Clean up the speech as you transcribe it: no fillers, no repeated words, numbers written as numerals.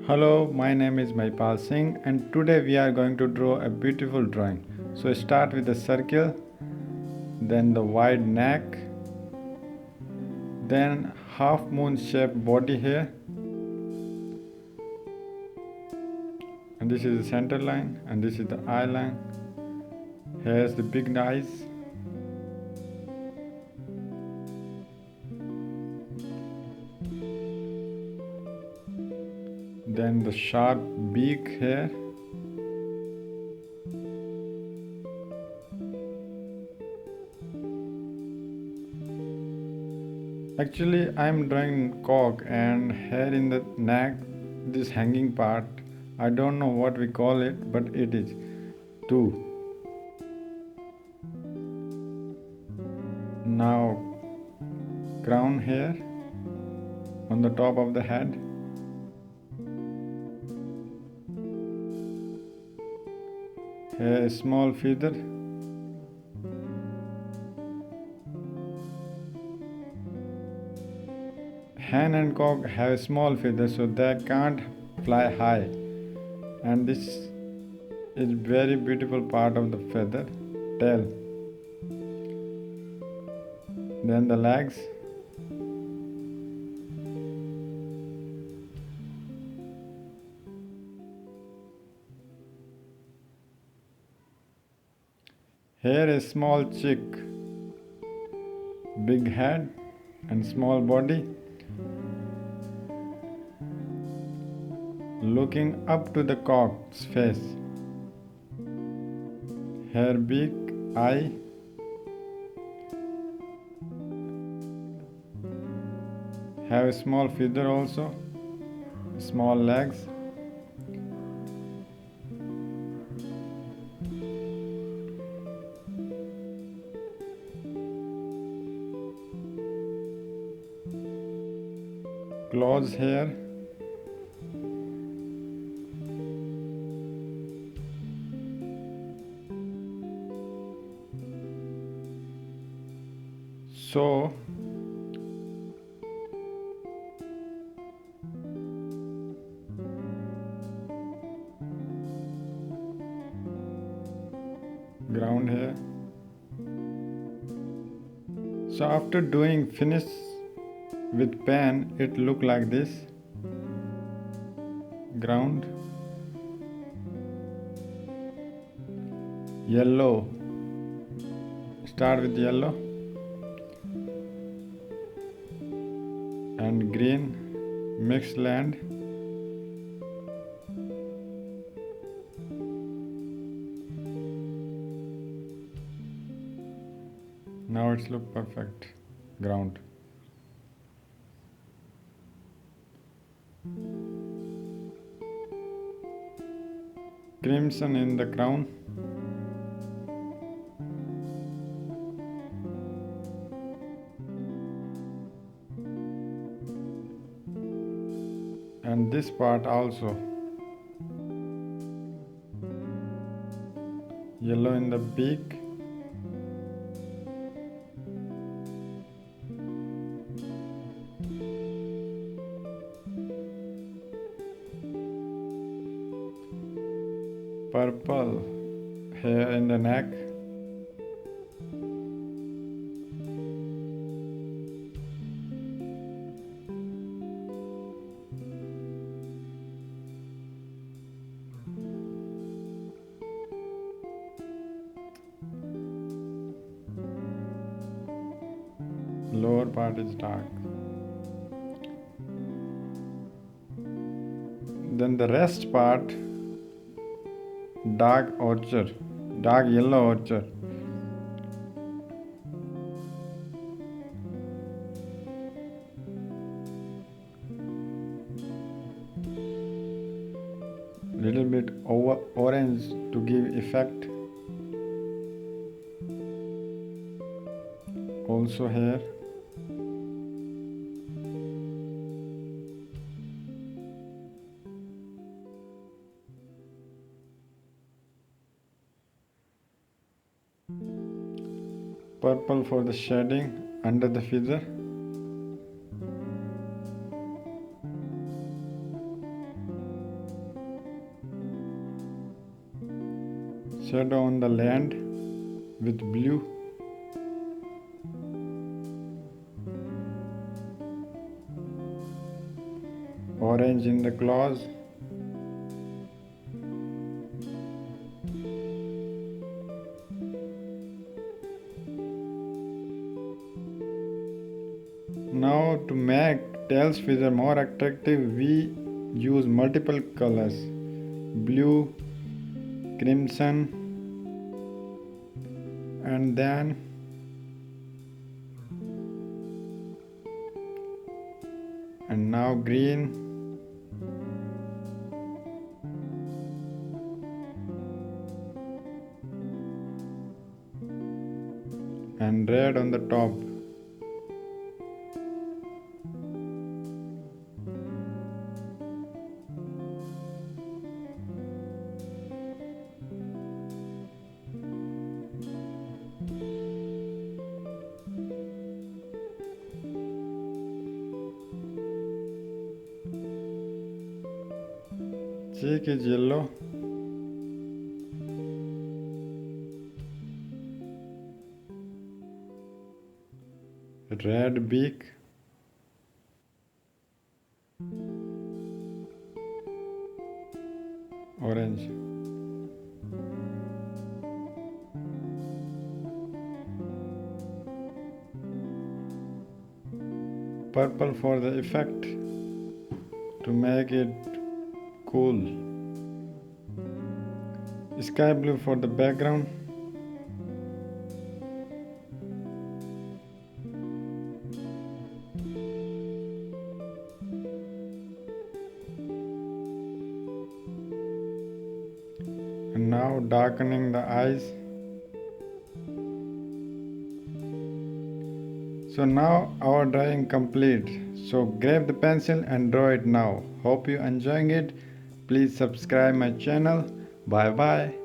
Hello, my name is Maipal Singh and today we are going to draw a beautiful drawing. So start with the circle, then the wide neck, then half moon shaped body here, and this is the center line and this is the eye line. Here's the big eyes, then the sharp beak here, actually I'm drawing cock and hair in the neck, this hanging part. I don't know what we call it, but it is two. Now crown hair on the top of the head, a small feather, hen and cock have small feathers so they can't fly high, and this is very beautiful part of the feather tail. Then the legs, here a small chick, big head and small body, looking up to the cock's face. Here big eye, have a small feather also, small legs. Claws here, so ground here. So after doing finish with pen, it look like this. Ground, yellow, start with yellow and green, mixed land. Now it's look perfect. Ground. Crimson in the crown. And this part also. Yellow in the beak. Purple hair in the neck. Lower part is dark. Then the rest part, dark orchard, dark yellow orchard. Little bit orange to give effect. Also here. Purple for the shading under the feather. shadow on the land with blue. Orange in the claws. Now to make tails feather more attractive, we use multiple colors: blue, crimson, and now green, and red on the top. Cheek is yellow. Red beak. Orange. Purple for the effect, to make it cool. Sky blue for the background. And now darkening the eyes. So now our drawing complete. So grab the pencil and draw it now. Hope you enjoying it. Please subscribe my channel. Bye bye.